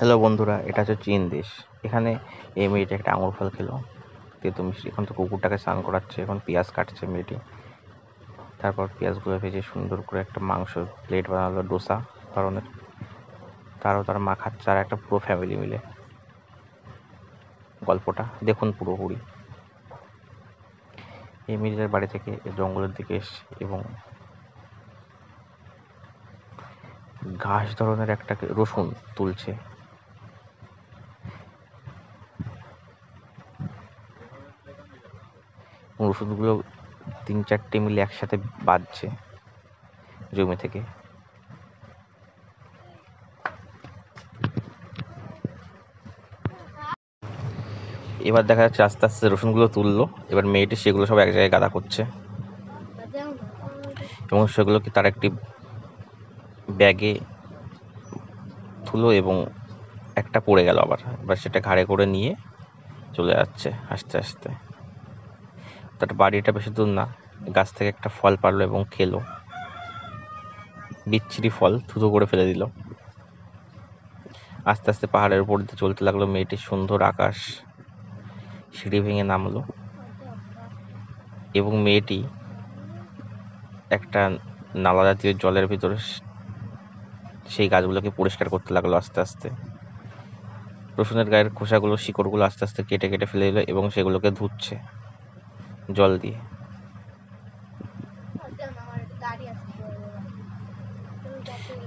Hello বন্ধুরা, এটা হচ্ছে চীন দেশ। এখানে এই মেয়েটি একটা আঙুর ফল খেলো। তেঁতুল মিষ্টি। এখন তো কুকুরটাকে স্নান করাচ্ছে। এখন পেঁয়াজ কাটছে মেয়েটি। তারপর পেঁয়াজগুলো ভেজে সুন্দর করে একটা মাংস প্লেট বানালো ডোসা ধরনের। তার মা খাচ্ছে আর একটা পুরো ফ্যামিলি মিলে। গল্পটা দেখুন পুরোপুরি। এই মেয়েটার বাড়ি থেকে জঙ্গলের দিকে এসছে এবং ঘাস ধরনের একটা রসুন তুলছে। রসুনগুলো 3-4টে মিলে একসাথে বাজছে জমি থেকে। এবার দেখা যাচ্ছে আস্তে আস্তে রসুনগুলো তুললো। এবার মেয়েটি সেগুলো সব এক জায়গায় গাদা করছে এবং সেগুলোকে তার একটি ব্যাগে তুলো এবং একটা পড়ে গেল আবার। এবার সেটা ঘাড়ে করে নিয়ে চলে যাচ্ছে আস্তে আস্তে। তার বাড়িটা বেশি দূর না। গাছ থেকে একটা ফল পারলো এবং খেলো। বিচ্ছিরি ফল, থুতো করে ফেলে দিল। আস্তে আস্তে পাহাড়ের উপর দিয়ে চলতে লাগলো। মেয়েটি সুন্দর আকাশ সিঁড়ি ভেঙে নামলো এবং মেয়েটি একটা নালা জাতীয় জলের ভিতরে সেই গাছগুলোকে পরিষ্কার করতে লাগলো আস্তে আস্তে। রসুনের গায়ের খোসাগুলো, শিকড়গুলো আস্তে আস্তে কেটে কেটে ফেলে দিল এবং সেগুলোকে ধুচ্ছে জল দিয়ে।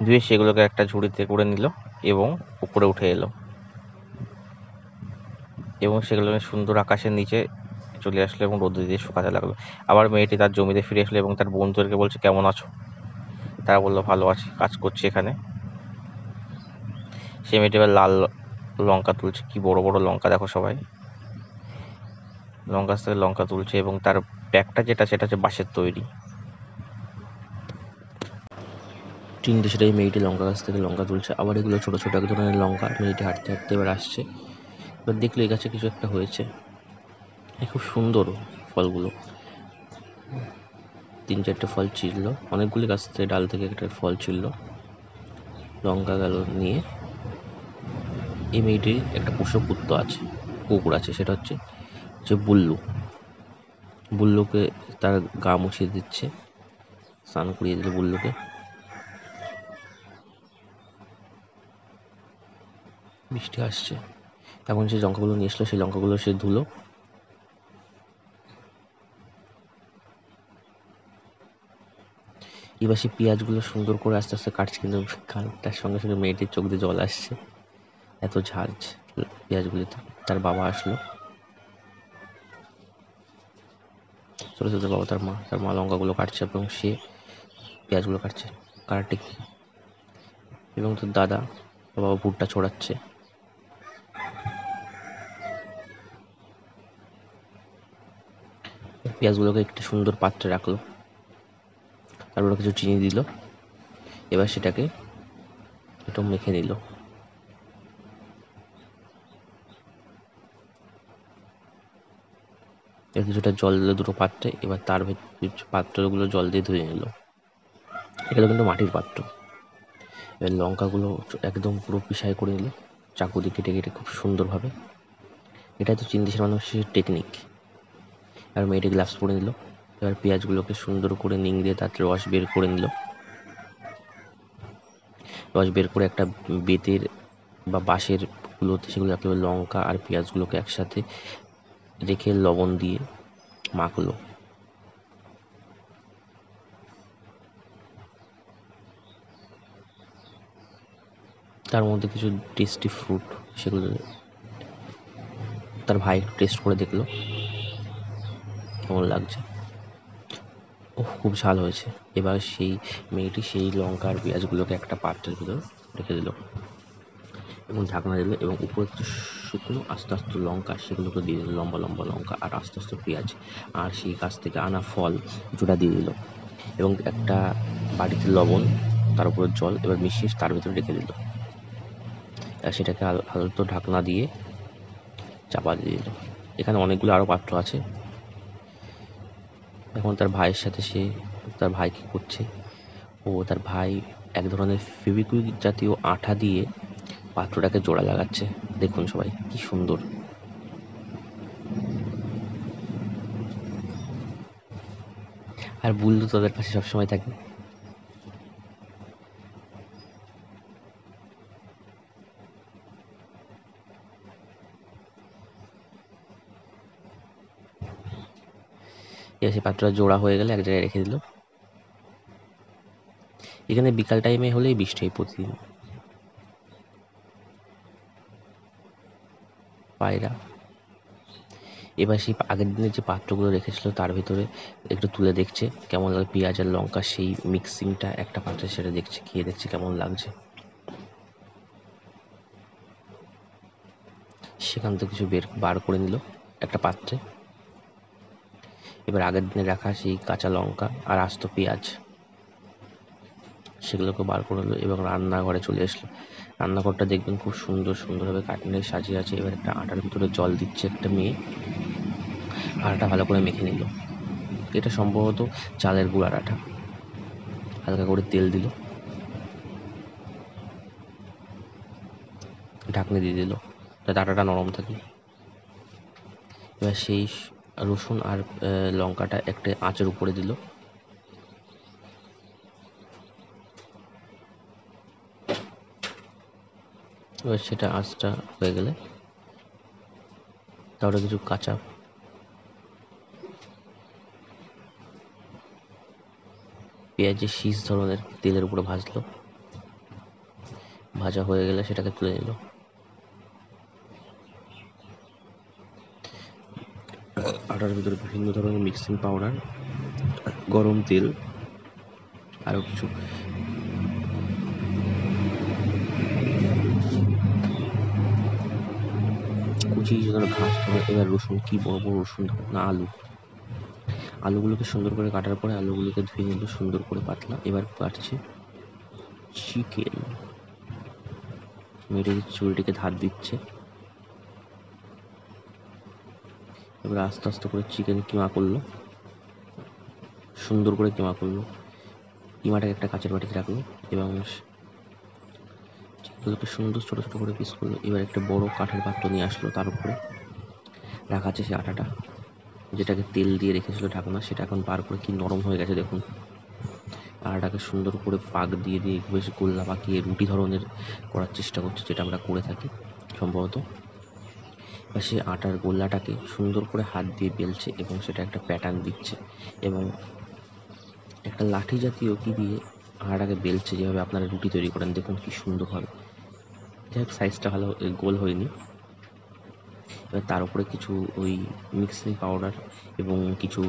ধুয়ে সেগুলোকে একটা ঝুড়িতে করে নিল এবং উপরে উঠে এলো এবং সেগুলো সুন্দর আকাশের নিচে চলে আসলো এবং রোদে দিয়ে শুকাতে লাগলো। আবার মেয়েটি তার জমিতে ফিরে আসলো এবং তার বন্ধুদেরকে বলছে, কেমন আছো? তারা বললো, ভালো আছি, কাজ করছি এখানে। সে মেয়েটি এবার লাল লঙ্কা তুলছে। কি বড় বড় লঙ্কা দেখো সবাই। লঙ্কা গাছ থেকে লঙ্কা তুলছে এবং তার ব্যাগটা সেটা হচ্ছে বাঁশের তৈরি। চীন দেশের এই মেয়েটি লঙ্কা গাছ থেকে লঙ্কা তুলছে। আবার এগুলো ছোট ছোট এক ধরনের লঙ্কা। মেয়েটি হাঁটতে হাঁটতে এবার আসছে। এবার দেখলো এই গাছে কিছু একটা হয়েছে। খুব সুন্দর ফলগুলো। 3-4টে ফল ছিঁড়লো। অনেকগুলি গাছ থেকে ডাল থেকে একটা ফল ছিঁড়লো। লঙ্কা গেল নিয়ে। এই মেয়েটির একটা পোষ্য কুকুর আছে, সেটা হচ্ছে যে বুল্লু। বুল্লুকে তার গা মুছিয়ে দিচ্ছে, স্নান করিয়ে দিল বুল্লুকে। বৃষ্টি আসছে। এখন যে লঙ্কাগুলো নিয়ে এসলো সেই লঙ্কাগুলো সে ধুলো। এবার সে পেঁয়াজগুলো সুন্দর করে আস্তে আস্তে কাটছে, কিন্তু তার সঙ্গে সঙ্গে মেয়েটির চোখ দিয়ে জল আসছে, এত ঝাঁজ পেঁয়াজগুলিতে। তার বাবা আসলো, ছোটো ছোটো বাবা, তার মা লঙ্কাগুলো কাটছে এবং সে পেঁয়াজগুলো কাটছে কারাটে। এবং তার বাবা ভুট্টা ছড়াচ্ছে। পেঁয়াজগুলোকে একটি সুন্দর পাত্রে রাখলো। তারপর কিছু চিনি দিল। এবার সেটাকে একটু মেখে নিল। এবার কিছুটা জল দিল দুটো পাত্রে। এবার তার পাত্রগুলো জল দিয়ে ধুয়ে নিল। এগুলো কিন্তু মাটির পাত্র। এবার লঙ্কাগুলো একদম পুরো পিসাই করে নিল চাকু দিয়ে কেটে কেটে খুব সুন্দরভাবে। এটাই তো চীন দেশের মানুষের টেকনিক। আর মেয়েটি গ্লাভস পরে নিল। এবার পেঁয়াজগুলোকে সুন্দর করে নিংড়ে তার রস বের করে নিল। রস বের করে একটা বেতের বা বাঁশের গুলোতে সেগুলো একেবারে লঙ্কা আর পেঁয়াজগুলোকে একসাথে রেখে লবণ দিয়ে মাখলো। তার মধ্যে কিছু টেস্টি ফ্রুট, সেগুলো তার ভাই একটু টেস্ট করে দেখলো কেমন লাগছে। খুব ঝাল হয়েছে। এবার সেই মেয়েটি সেই লঙ্কা আর পেঁয়াজগুলোকে একটা পাত্রের ভিতর রেখে দিল এবং ঢাকনা দিল এবং উপরে কিছু শুকনো আস্তে আস্তে লঙ্কা সেগুলোকে দিয়ে দিল, লম্বা লম্বা লঙ্কা আর আস্তে আস্তে পেঁয়াজ আর সেই গাছ থেকে আনা ফল কিছুটা দিয়ে দিল এবং একটা বাটিতে লবণ, তার উপরে জল এবার মিশিয়ে তার ভিতরে রেখে দিল। সেটাকে আলতো ঢাকনা দিয়ে চাপা দিয়ে দিল। এখানে অনেকগুলো আরও পাত্র আছে। এখন তার ভাইয়ের সাথে তার ভাই কী করছে, তার ভাই এক ধরনের ফেভিকুইক জাতীয় আঠা দিয়ে পাত্রটাকে জোড়া লাগাচ্ছে। দেখুন সবাই কি সুন্দর। আর বুল্লু তাদের পাশে সবসময় থাকে। এসে পাত্রটা জোড়া হয়ে গেলে এক জায়গায় রেখে দিল। এখানে বিকাল টাইমে হলেই বৃষ্টি হয় প্রতিদিন। পায়রা এবার সেই আগের দিনের যে পাত্রগুলো রেখেছিল তার ভিতরে একটু তুলে দেখছে কেমন লাগে, পেঁয়াজ আর লঙ্কা সেই মিক্সিংটা একটা পাত্রে, সেটা দেখছে, খেয়ে দেখছে কেমন লাগছে। সেখান থেকে কিছু বার করে নিল একটা পাত্রে। এবার আগের দিনে রাখা সেই কাঁচা লঙ্কা আর আস্ত পেঁয়াজ সেগুলোকে বার করে নিল এবং রান্নাঘরে চলে আসলো। রান্নাঘরটা দেখবেন খুব সুন্দরভাবে কাটুনে সাজিয়ে আছে। এবার একটা আটার ভিতরে জল দিচ্ছে একটা মেয়ে, আটাটা ভালো করে মেখে নিল। এটা সম্ভবত চালের গুঁড়ার আটা। হালকা করে তেল দিল, ঢাকনি দিয়ে দিল যাতে আটাটা নরম থাকে। এবার সেই রসুন আর লঙ্কাটা একটা আঁচের উপরে দিল। এবার সেটা আঁচটা হয়ে গেলে তারপরে কিছু কাঁচা পেঁয়াজের শীষ ধরনের তেলের উপরে ভাজলো। ভাজা হয়ে গেলে সেটাকে তুলে নিল। আটার ভিতরে বিভিন্ন ধরনের মিক্সিং পাউডার, গরম তেল, আরও কিছু কুচি ঘাস ধরে। এবার রসুন, কি বড় বড় রসুন, না আলুগুলোকে সুন্দর করে কাটার পরে আলুগুলোকে ধুয়ে নিল সুন্দর করে পাতলা। এবার কাটছে চিকেন। মেয়েটিকে চুলটিকে ধার দিচ্ছে। এবার আস্তে আস্তে করে চিকেন কিমা করলো, সুন্দর করে কিমা করলো। কিমাটাকে একটা কাঁচের বাটিতে রাখলো এবং চিকেনগুলোকে সুন্দর ছোটো ছোটো করে পিস করলো। এবার একটা বড় কাঠের পাত্র নিয়ে আসলো, তার উপরে রাখা আছে সে আটাটা, যেটাকে তেল দিয়ে রেখেছিল ঢাকনা, সেটা এখন বার করে কি নরম হয়ে গেছে দেখুন। আটাটাকে সুন্দর করে পাক দিয়ে বেশ গোল্লা পাকিয়ে রুটি ধরনের করার চেষ্টা করছে, যেটা আমরা করে থাকি সম্ভবত। বা সে আটার গোল্লাটাকে সুন্দর করে হাত দিয়ে বেলছে এবং সেটা একটা প্যাটার্ন দিচ্ছে এবং একটা লাঠি জাতীয় কি দিয়ে আটাটাকে বেলছে, যেভাবে আপনারা রুটি তৈরি করেন দেখুন কি সুন্দর হবে। যাই হোক, সাইজটা ভালো গোল হয়নি। এবার তার উপরে কিছু ওই মিক্সিং পাউডার এবং কিছু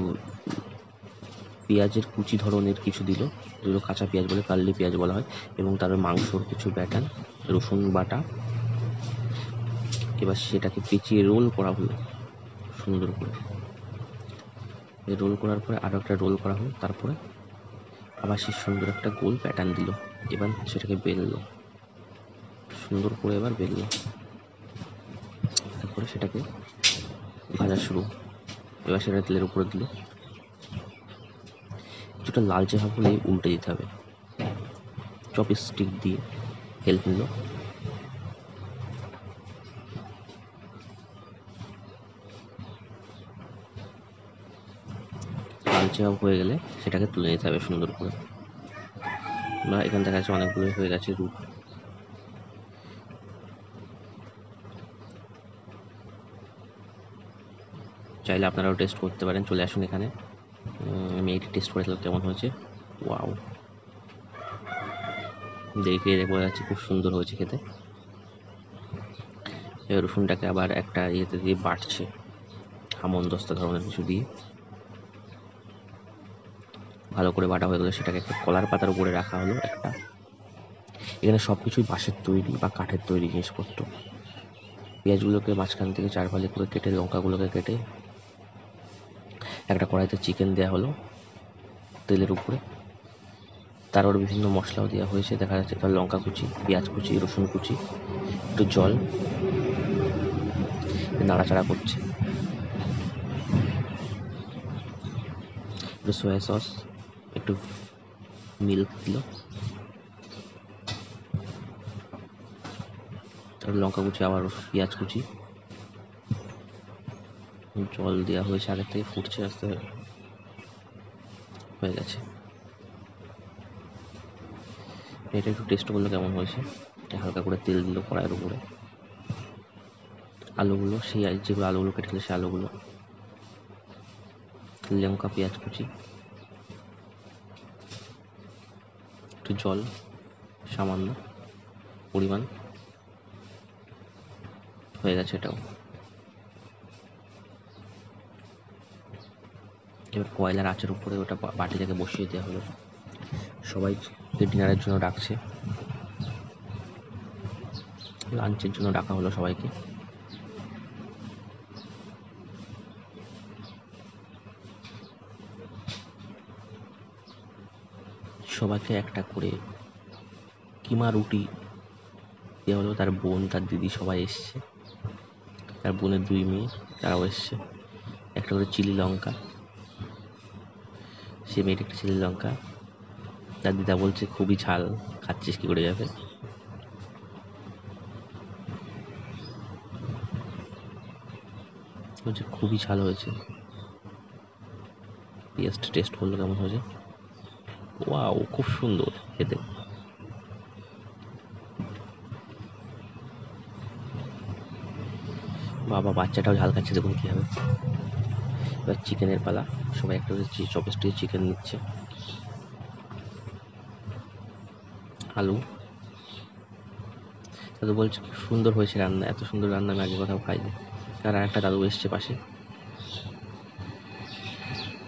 পেঁয়াজের কুচি ধরনের কিছু দিল, যেগুলো কাঁচা পেঁয়াজ বলে, কার্লি পেঁয়াজ বলা হয়, এবং তারপরে মাংসর কিছু ব্যাটার, রসুন বাটা। এবার সেটাকে পেঁচিয়ে রোল করা হলো সুন্দর করে। রোল করার পরে আরও একটা রোল করা হলো, তারপরে আবার সে সুন্দর একটা গোল প্যাটার্ন দিল। এবার সেটাকে বেললো সুন্দর করে, এবার বেললো, তারপরে সেটাকে ভাজা শুরু। এবার সেটা তেলের উপরে দিল, কিছুটা লালচে ভাব হলে উল্টে দিতে হবে। চপস্টিক দিয়ে হেল্প নিল। লালচে ভাব হয়ে গেলে সেটাকে তুলে নিতে হবে সুন্দর করে। বা এখান দেখা যাচ্ছে অনেকগুলো হয়ে গেছে রুট। চাইলে আপনারাও টেস্ট করতে পারেন, চলে আসুন এখানে। আমি এইটি টেস্ট করেছিলাম কেমন হয়েছে। ওয়াও, দেখে বোঝা যাচ্ছে খুব সুন্দর হয়েছে খেতে। এবার রসুনটাকে আবার একটা ইয়েতে দিয়ে বাটছে, হামনদস্তা ধরনের কিছু দিয়ে। ভালো করে বাটা হয়ে গেলে সেটাকে একটা কলার পাতার উপরে রাখা হলো একটা। এখানে সব কিছুই বাঁশের তৈরি বা কাঠের তৈরি জিনিসপত্র। পেঁয়াজগুলোকে মাঝখান থেকে চার ফালি করে কেটে, লঙ্কাগুলোকে কেটে একটা কড়াইতে চিকেন দেওয়া হলো তেলের উপরে। তারপর বিভিন্ন মশলাও দেওয়া হয়েছে দেখা যাচ্ছে, তার লঙ্কা কুচি, পেঁয়াজ কুচি, রসুন কুচি, একটু জল, নাড়াচাড়া করছে। একটু সয়া সস, একটু মিল্ক দিল। লঙ্কা কুচি, আবার পেঁয়াজ কুচি, জল দেওয়া হয়েছে আগের থেকে, ফুটছে আস্তে হয়ে গেছে। এটা একটু টেস্ট করলে কেমন হয়েছে। হালকা করে তেল দিল কড়াইয়ের উপরে, আলুগুলো সেই যেগুলো আলুগুলো কেটেছিল সেই আলুগুলো, লঙ্কা পেঁয়াজ কুচি, একটু জল সামান্য পরিমাণ, হয়ে গেছে এটাও। এবার কয়লার আঁচের উপরে ওটা বাটি থেকে বসিয়ে দেওয়া হলো। সবাইকে ডিনারের জন্য ডাকছে, লাঞ্চের জন্য ডাকা হলো সবাইকে। সবাইকে একটা করে কিমা রুটি দেওয়া হলো। তার বোন, তার দিদি সবাই এসছে, তার বোনের 2 মেয়ে তারাও এসছে। একটা করে চিলি লঙ্কা, সে মেয়েটা একটা চিলি লঙ্কা, তার দিদা বলছে খুবই ঝাল, খাচ্ছিস কি করে যাবে। বলছে খুবই ঝাল হয়েছে। পেঁয়াজটা টেস্ট করলো কেমন হয়েছে। ওয়াও, খুব সুন্দর খেতে। বাবা, বাচ্চাটাও ঝাল খাচ্ছে, দেখুন কি হবে। এবার চিকেনের পালা, সবাই একটা চপস্টিক চিকেন নিচ্ছে। আলু, দাদু বলছে খুব সুন্দর হয়েছে রান্না, এত সুন্দর রান্না আমি আগে কোথাও খাইনি। আর একটা দাদু এসছে পাশে,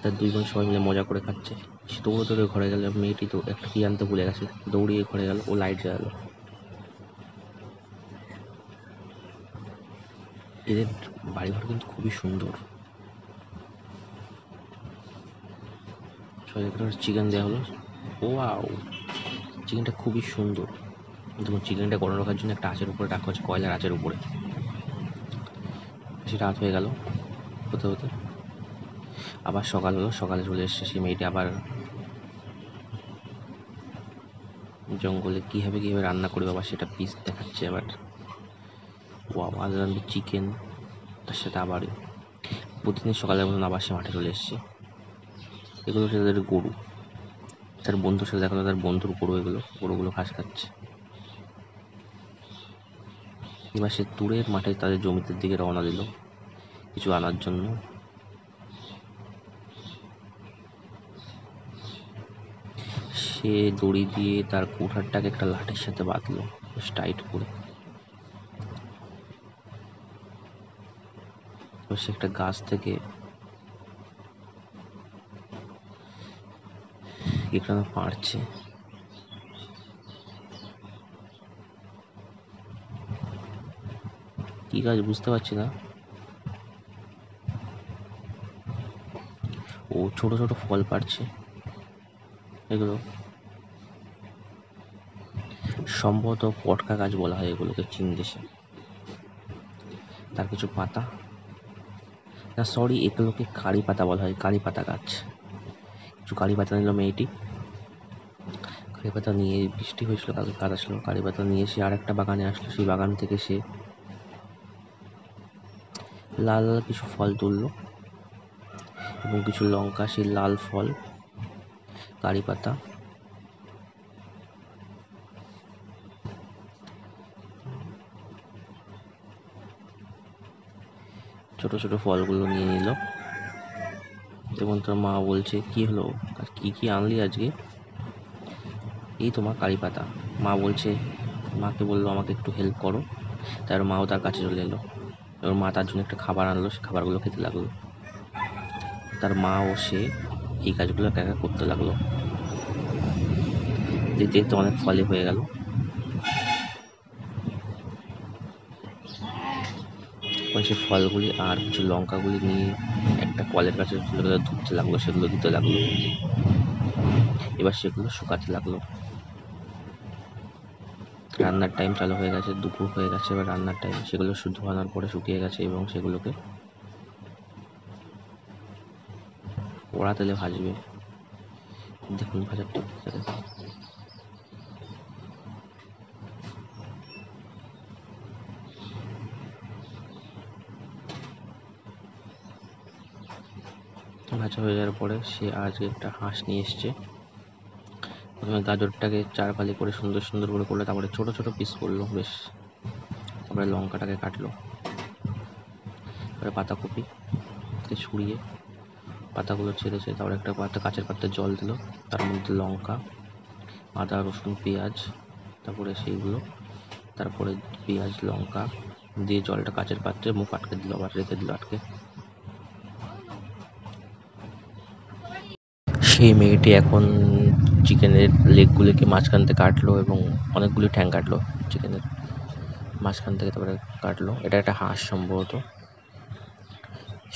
তার 2 বোন সবাই মিলে মজা করে খাচ্ছে। সে দৌড়ে ঘরে গেল। মেয়েটি তো একটা কি আনতে ভুলে গেছে, দৌড়িয়ে ঘরে গেল, ও লাইট জ্বালালো। এদের বাড়িঘর কিন্তু খুবই সুন্দর। চিকেন দেওয়া হলো। ওয়াও, চিকেনটা খুবই সুন্দর। দেখুন, চিকেনটা গরম রাখার জন্য একটা আঁচের উপরে রাখা হচ্ছে, কয়লার আঁচের উপরে। সেটা রাত হয়ে গেল হতে হতে, আবার সকাল হলো। সকালে চলে এসছে সেই মেয়েটি, আবার জঙ্গলে কীভাবে রান্না করবে আবার সেটা পিস দেখাচ্ছে। আবার ওয়াও, আজ রান্না চিকেন, তার সাথে আবার প্রতিদিন সকালের মতন আবার সে মাঠে চলে এসছে। এগুলো হচ্ছে তাদের গরু। তার বন্ধুর সাথে দেখা হলো, তার বন্ধুর গরু এগুলো, গরুগুলো ঘাস খাচ্ছে। এবার সে দূরের মাঠে তাদের জমিতে দিকে রওনা দিল কিছু আনার জন্য। সে দড়ি দিয়ে তার কুঠারটাকে একটা লাঠির সাথে বাঁধলো টাইট করে। সে একটা গাছ থেকে এখানে পারছে। কি গাছ বুঝতে পারছি না। ও ছোট ছোট ফল পারছে। এগুলো সম্ভবত পটকা গাছ বলা হয় এগুলোকে চীন দেশে। তার কিছু পাতা, না সরি, এগুলোকে কারি পাতা বলা হয়, কারি পাতা গাছ। কিছু কারি পাতা নিল মেয়েটি। কারি পাতা নিয়ে, বৃষ্টি হয়েছিল কাল, কাজ আসলো। কারি পাতা নিয়ে সে আর একটা বাগানে আসলো। সেই বাগান থেকে সে লাল লাল কিছু ফল তুললো এবং কিছু লঙ্কা, সেই লাল ফল, কারি পাতা, ছোট ছোট ফলগুলো নিয়ে নিল। এবং তার মা বলছে কি হলো, কি কি আনলি আজকে। এই তোমার কারি পাতা। মা বলছে, মাকে বললো আমাকে একটু হেল্প করো। তার মাও তার কাছে চলে এলো। এবার মা তার জন্য একটা খাবার আনলো, সে খাবারগুলো খেতে লাগলো। তার মা ও সে এই কাজগুলো একা একা করতে লাগলো। যেহেতু অনেক ফলে হয়ে গেল, সে ফলগুলি আর কিছু লঙ্কাগুলি নিয়ে একটা কলের কাছে ধুতে লাগলো, সেগুলো দিতে লাগলো। এবার সেগুলো শুকাতে লাগলো। রান্নার টাইম চালু হয়ে গেছে, দুপুর হয়ে গেছে। এবার রান্নার টাইম, সেগুলো ধোয়ানোর পরে শুকিয়ে গেছে এবং সেগুলোকে পোড়া তেলে ভাজবে। দেখুন ভাজার টেকনিকটা দেখুন। ভাজা হয়ে যাওয়ার পরে সে আজকে একটা হাঁস নিয়ে এসছে। প্রথমে গাজরটাকে 4 ফালি করে সুন্দর সুন্দর করে করলো, তারপরে ছোট ছোট পিস করলো বেশ, তারপরে লঙ্কাটাকে কাটলো, তারপরে পাতাকপিকে ছুঁড়িয়ে পাতাগুলো ছেড়েছে, তারপরে একটা কাঁচের পাত্রে জল দিল, তার মধ্যে লঙ্কা, আদা, রসুন, পেঁয়াজ, তারপরে সেইগুলো, তারপরে পেঁয়াজ লঙ্কা দিয়ে জলটা কাঁচের পাত্রে মুখ আটকে দিল, আবার রেখে দিল আটকে। সেই মেয়েটি এখন চিকেনের লেগগুলোকে মাঝখান থেকে কাটলো এবং অনেকগুলি ঠ্যাং কাটলো চিকেনের মাঝখান থেকে, তারপরে কাটলো। এটা একটা হাঁস সম্ভবত।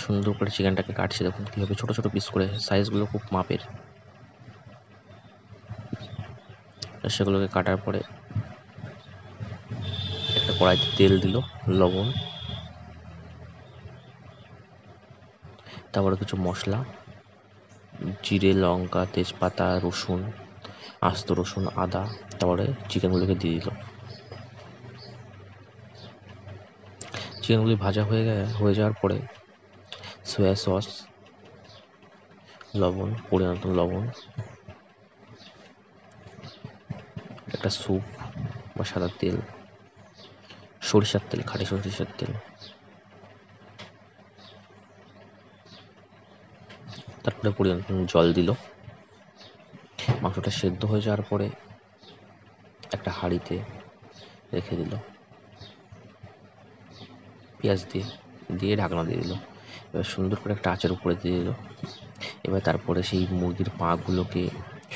সুন্দর করে চিকেনটাকে কাটছে, দেখুন কীভাবে ছোটো ছোটো পিস করে, সাইজগুলো খুব মাপের। সেগুলোকে কাটার পরে একটা কড়াইতে তেল দিল, লবণ, তারপরে কিছু মশলা, জিরে, লঙ্কা, তেজপাতা, রসুন, আস্ত রসুন, আদা, তারপরে চিকেনগুলোকে দিয়ে দিল। চিকেনগুলি ভাজা হয়ে যাওয়ার পরে সয়া সস, লবণ, পরিমাণ মতো লবণ, একটা স্যুপ বা সাদা তেল, সরিষার তেল, খাঁটি সরিষার তেল, তারপরে পরিমাণ মতো জল দিল। মাংসটা সেদ্ধ হয়ে যাওয়ার পরে একটা হাঁড়িতে রেখে দিল, পেঁয়াজ দিয়ে ঢাকনা দিয়ে দিল। এবার সুন্দর করে একটা আঁচের উপরে দিয়ে দিল। এবার তারপরে সেই মুরগির পাগুলোকে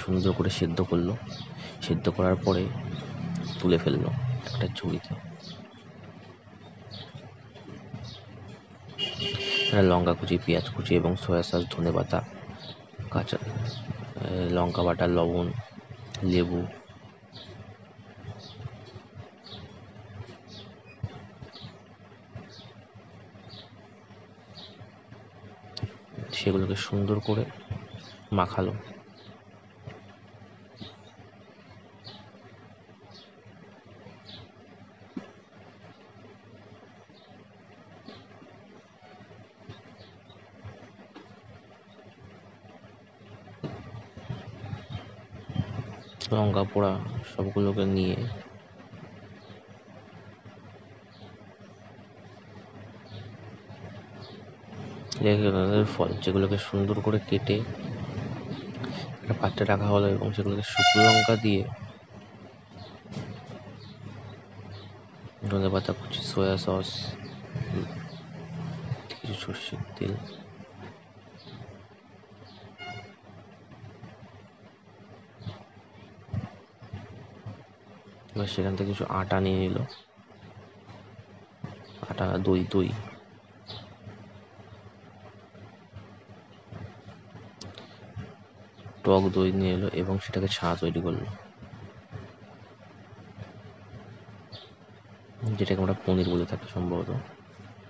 সুন্দর করে সেদ্ধ করলো, সেদ্ধ করার পরে তুলে ফেললো একটা ঝুড়িতে। লঙ্কা কুচি, পেঁয়াজ কুচি এবং সয়া সস, ধনেপাতা, কাঁচা লঙ্কা বাটা, লবণ, লেবু, সেগুলোকে সুন্দর করে মাখালো। লঙ্কা পোড়া সবগুলোকে নিয়ে ফল, যেগুলোকে সুন্দর করে কেটে একটা পাত্রে রাখা হলো এবং সেগুলোকে শুকনো লঙ্কা দিয়ে, ধনেপাতা কুচি, সয়া সস, কিছু সর্ষের তেল, এবার সেখান থেকে কিছু আটা নিয়ে নিল, আটা, দই, টক দই নিয়ে এলো এবং সেটাকে ছানা তৈরি করলো, যেটাকে আমরা পনির বলে থাকি সম্ভবত।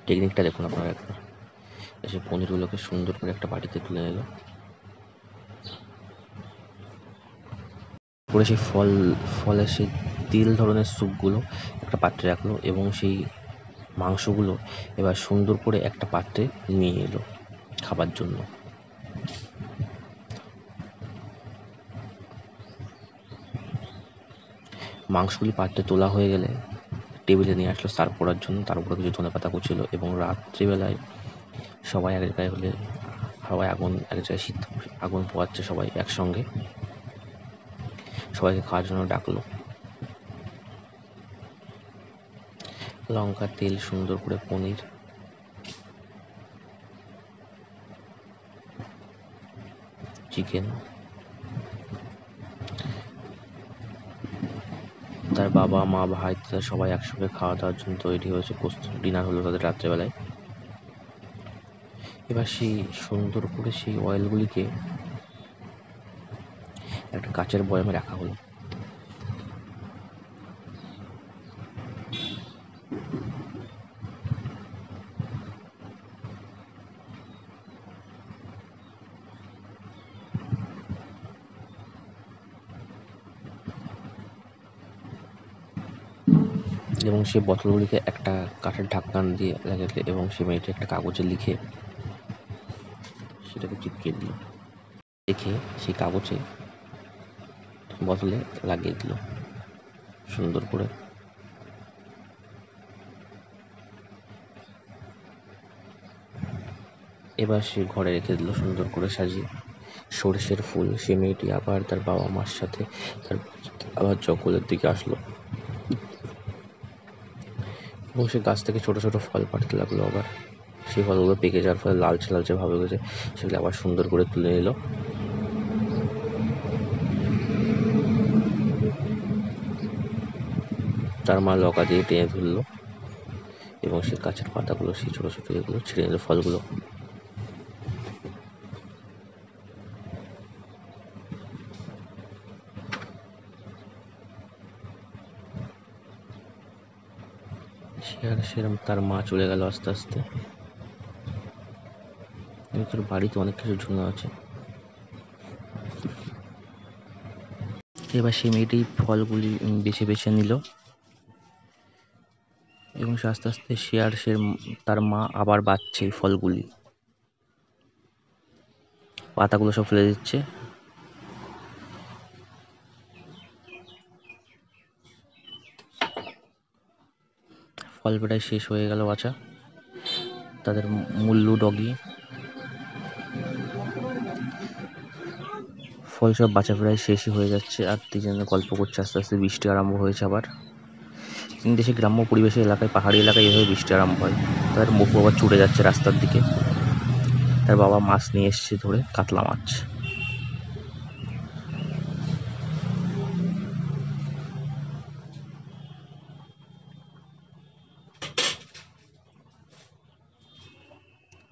টেকনিকটা দেখুন আপনারা একবার। সেই পনিরগুলোকে সুন্দর করে একটা বাটিতে তুলে নিল, করে সেই ফলের সেই তেল ধরনের স্যুপগুলো একটা পাত্রে রাখলো এবং সেই মাংসগুলো এবার সুন্দর করে একটা পাত্রে নিয়ে এলো খাবার জন্য। মাংসগুলি পাত্রে তোলা হয়ে গেলে টেবিলে নিয়ে আসলো সার্ভ করার জন্য, তার উপরে কিছু ধনেপাতা কুচিলো এবং রাত্রিবেলায় সবাই এক জায়গায় হলে, সবাই এক জায়গায় আগুন পোয়াচ্ছে সবাই একসঙ্গে, সবাইকে খাওয়ার জন্য ডাকলো। লঙ্কা, তেল, সুন্দর করে পনির, চিকেন, তার বাবা, মা, ভাই, সবাই একসঙ্গে খাওয়া দাওয়ার জন্য তৈরি হয়েছে, ডিনার হলো তাদের রাত্রেবেলায়। এবার সেই সুন্দর করে সেই অয়েলগুলিকে একটা কাচের বয়ামে রাখা হলো। এবং সেই বোতলগুলিকে একটা কাঠের ঢাকনা দিয়ে লাগালে এবং সে মেয়েটি একটা কাগজে লিখে সেটাকে চিপকে দিল, দেখে সেই কাগজে বোতলে লাগিয়ে দিল সুন্দর করে। এবার সে ঘরে রেখে দিল সুন্দর করে সাজিয়ে সর্ষের ফুল। সে মেয়েটি আবার তার বাবা মার সাথে তার আবার জঙ্গলের দিকে আসলো এবং সে গাছ থেকে ছোট ছোট ফল পাড়তে লাগলো। আবার সেই ফলগুলো পেকে যাওয়ার ফলে লালচে লালচে ভাব হয়ে গেছে, সেগুলো আবার সুন্দর করে তুলে নিল। তার মা লকা দিয়ে টেনে ধরলো এবং সে গাছের পাতাগুলো, সেই ছোট ছোট এগুলো ছিঁড়ে নিল, ফলগুলো। সেরম তার মা চলে গেল আস্তে আস্তে। তোর বাড়িতে অনেক কিছু ঝুলে আছে। এবার সেই মেয়েটি ফলগুলি বেছে বেছে নিল এবং সে আস্তে আস্তে তার মা আবার বাচ্ছে এই ফলগুলি, পাতাগুলো সব ফেলে দিচ্ছে। ফল প্রায় শেষ হয়ে গেল বাছা। তাদের মুল্লু ডগি ফল সব বাছা প্রায় শেষই হয়ে যাচ্ছে, আর তিনজনে গল্প করছে। আস্তে আস্তে বৃষ্টি আরম্ভ হয়েছে আবার। দেশে গ্রাম্য পরিবেশের এলাকায়, পাহাড়ি এলাকায় এভাবে বৃষ্টি আরম্ভ হয়। তাদের মুখ আবার ছুটে যাচ্ছে রাস্তার দিকে। তার বাবা মাছ নিয়ে এসছে ধরে, কাতলা মাছ।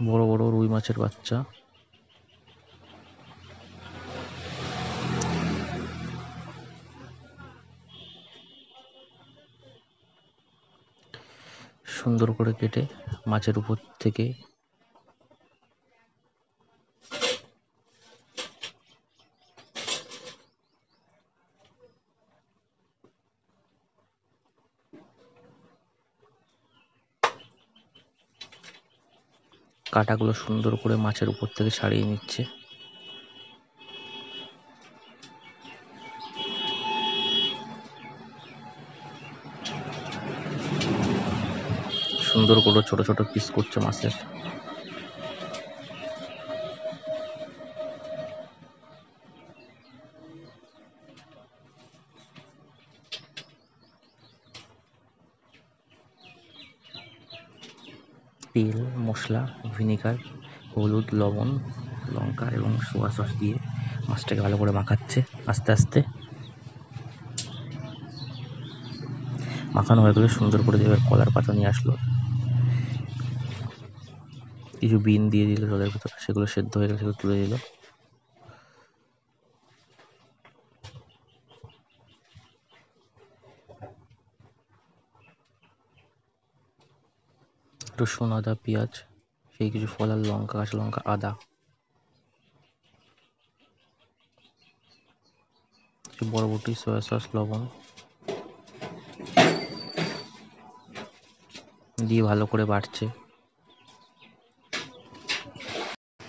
বড় বড় রুই মাছের বাচ্চা। সুন্দর করে কেটে মাছের উপর থেকে কাঁটাগুলো সুন্দর করে মাছের উপর থেকে ছাড়িয়ে নিচ্ছে। সুন্দর করে ছোট ছোট পিস করছে মাছের। তেল, মশলা, ভিনেগার, হলুদ, লবণ, লঙ্কা এবং সোয়া সস দিয়ে মাছটাকে ভালো করে মাখাচ্ছে আস্তে আস্তে। মাখানো হয়ে গেলে সুন্দর করে এবার কলার পাতা নিয়ে আসলো, কিছু বিন দিয়ে দিল জলের ভিতরে, সেগুলো সেদ্ধ হয়ে গেলে সেগুলো তুলে দিল। রসুন, আদা, পেঁয়াজ, সেই কিছু ফল আর লঙ্কা, কাঁচা লঙ্কা, আদা, কিছু বরবটি, সয়া সস, লবণ দিয়ে ভালো করে বাটছে।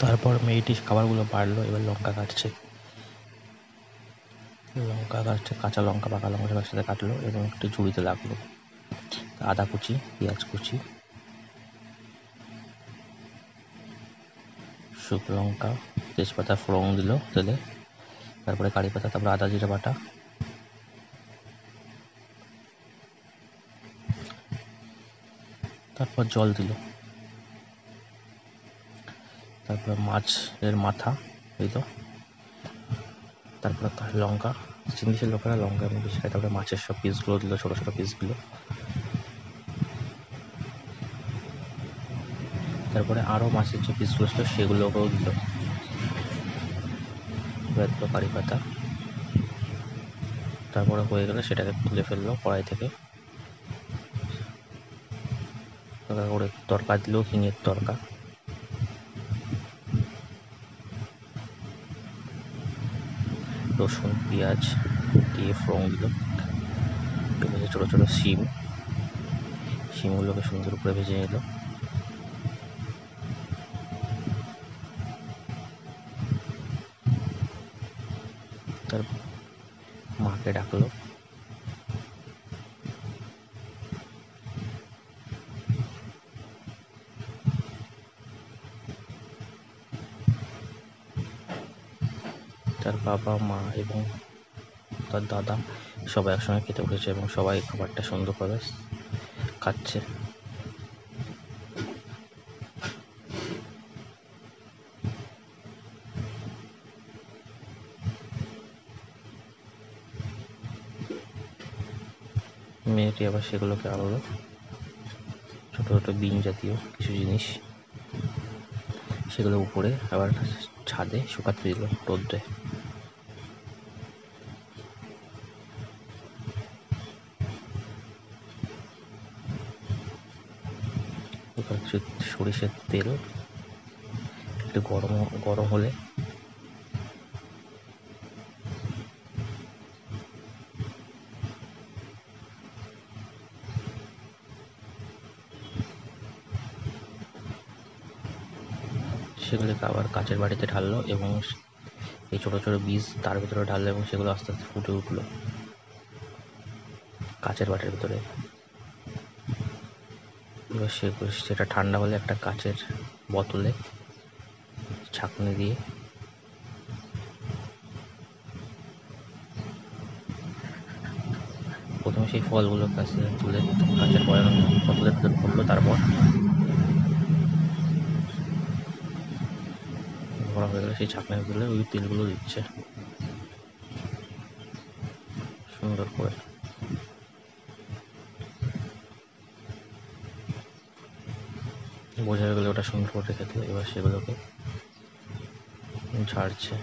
তারপর মেয়েটি খাবারগুলো বাড়লো, এবার লঙ্কা কাটছে, কাঁচা লঙ্কা, পাকা লঙ্কা সব একসাথে কাটলো এবং একটু ঝুড়িতে লাগলো। আদা কুচি, পেঁয়াজ কুচি, শুকনো লঙ্কা, তেজপাতা ফোড়ন দিল তেলে, তারপরে কারি পাতা, তারপরে আদা জিরে বাটা, তারপর জল দিল, তারপর মাছের মাথা দিল, তারপরে লঙ্কা, চিংড়ির লোকেরা লঙ্কা এবং বেশি খায়, তারপরে মাছের সব পিসগুলো দিল, ছোটো ছোটো পিসগুলো, তারপরে আরও মাছের যে পিসগুলো ছিল সেগুলোকেও দিল, এবার দিল কারি পাতা। তারপরে হয়ে গেলে সেটাকে তুলে ফেললো কড়াই থেকে। করে তরকা দিল, হিঙের তরকা, রসুন পেঁয়াজ দিয়ে ফোড়ন দিল, ভেজে ছোটো ছোটো শিমগুলোকে সুন্দর করে ভেজে নিল। মেয়েটাকে ডাকলো। তার বাবা মা এবং তার দাদা সবাই একসঙ্গে খেতে বসেছে এবং সবাই খাবারটা সুন্দরভাবে খাচ্ছে। মেয়েটি আবার সেগুলোকে আনলো, ছোট ছোট বিন জাতীয় কিছু জিনিস, সেগুলো উপরে আবার ছাদে শুকাতে দিল রোদ্রে। কিছু সরিষার তেল একটু গরম হলে সেগুলোকে আবার কাচের বাটিতে ঢাললো এবং এই ছোট ছোট বীজ তার ভিতরে ঢাললো এবং সেগুলো আস্তে আস্তে ফুটে উঠলো কাচের বাটির ভিতরে। এবার সেটা ঠান্ডা হলে একটা কাচের বোতলে ছাঁকনি দিয়ে প্রথমে সেই ফলগুলো কাছে তুলে কাচের বোতলের ভিতরে ভরলো, তারপর ভরা হয়ে গেলে সেই ছাঁকনির ভিতরে ওই তেলগুলো দিচ্ছে সুন্দর করে। বোঝা হয়ে গেলে ওটা সুন্দর করে রেখে দিল। এবার সেগুলোকে ঝাড়ছে।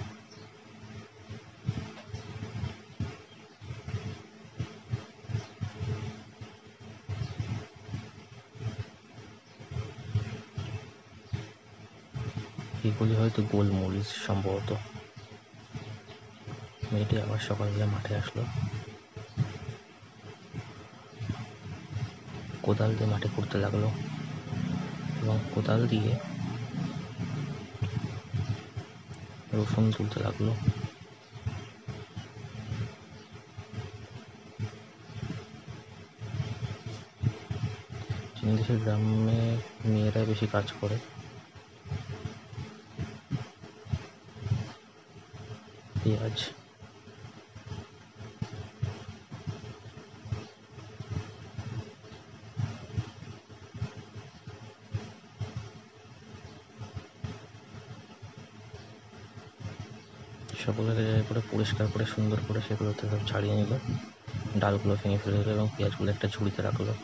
এগুলি হয়তো গোলমরিচ সম্ভবত। মেয়েটি আবার সকালবেলা মাঠে আসলো, কোদাল দিয়ে মাটি খুঁড়তে লাগলো এবং কোদাল দিয়ে রসুন তুলতে লাগলো। চীন দেশের গ্রামে মেয়েরা বেশি কাজ করে। পেঁয়াজ সবগুলোকে জায়গা করে পরিষ্কার করে সুন্দর করে সেগুলোতে সব ছাড়িয়ে নিল, ডালগুলো ভেঙে ফেলে দিল এবং পেঁয়াজগুলো একটা ঝুড়িতে রাখলো।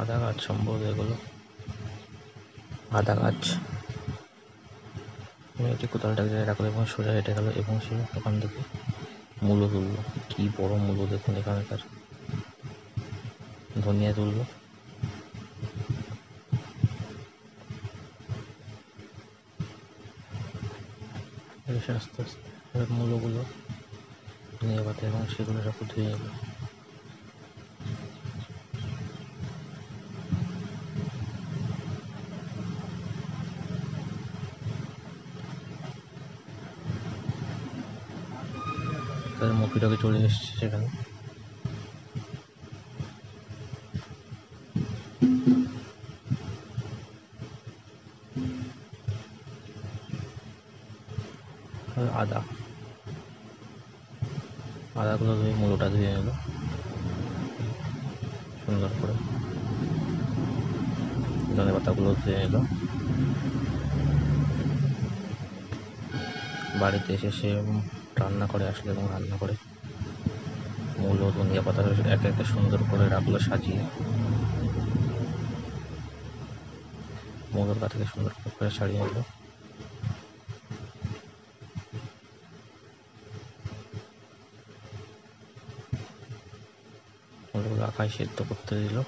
আদা গাছ সম্ভবত এগুলো, আদা গাছ। মেয়েটি কোদালটাকে জায়গায় রাখলো এবং সোজা হেঁটে গেল এবং সে ওখান থেকে মূলো তুললো। কি বড় মূলো দেখুন এখানকার। ধনিয়া তুললো, আস্তে আস্তে মূলোগুলো নিয়ে পাতে এবং সেগুলো সব ধুয়ে নিল। তাদের মুখিটাকে চলে এসছে সেখানে। আদা আদাগুলো ধুয়ে মূলোটা ধুয়ে নিল সুন্দর করে। ধনে পাতাগুলো ধুয়ে নিল। বাড়িতে এসে সে রান্না করে আসলো এবং রান্না করে মূলো ধনিয়া পাতা একে একে সুন্দর করে রাখলো সাজিয়ে। মূলোর গা থেকে সুন্দর করে ছাড়িয়ে নিল। মূলগুলো আখায় সেদ্ধ করতে দিল।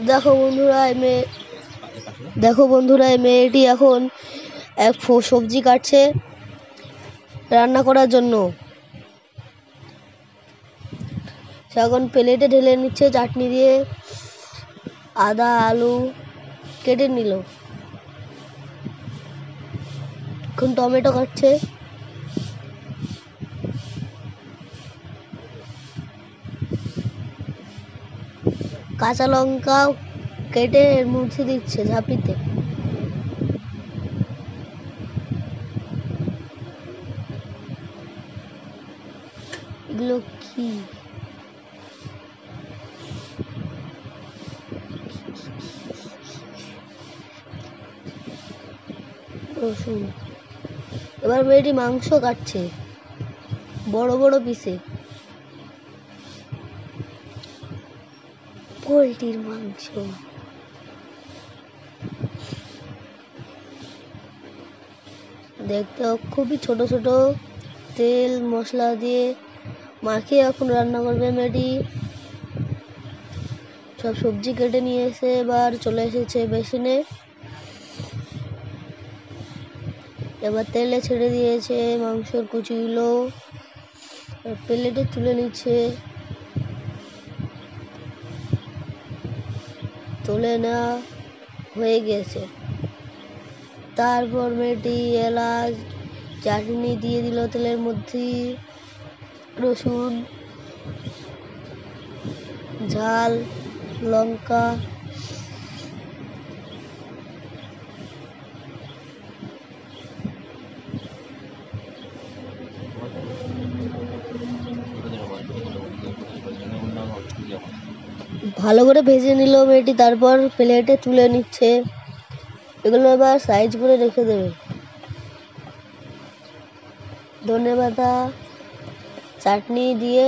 দেখো বন্ধুরা, এই মেয়েটি এখন এক সবজি কাটছে রান্না করার জন্য। সে এখন প্লেটে ঢেলে নিচ্ছে চাটনি দিয়ে। আদা আলু কেটে নিল, এখন টমেটো কাটছে। কাঁচা লঙ্কা কেটে এর মধ্যে দিচ্ছে ঝাঁপিতে। এগুলো কি? রসুন। এবার মেয়েটি মাংস কাটছে বড় বড় পিসে, পোলট্রির মাংস। দেখতে খুবই ছোট ছোট, তেল মশলা দিয়ে মাখিয়ে এখন রান্না করবে মেয়েটি। সব সবজি কেটে নিয়ে এসে এবার চলে এসেছে বেসিনে। এবার তেলে ছেড়ে দিয়েছে মাংসের কুচিগুলো, প্লেটে তুলে নিচ্ছে। তুলে নেওয়া হয়ে গেছে। তারপর মেয়েটি এলাচ চাটনি দিয়ে দিল তেলের মধ্যে, রসুন ঝাল লঙ্কা। ভালো করে ভেজে নিল মেয়েটি, তারপর প্লেটে তুলে নিচ্ছে। এগুলো এবার সাইজ করে রেখে দেবে। ধনেপাতা চাটনি দিয়ে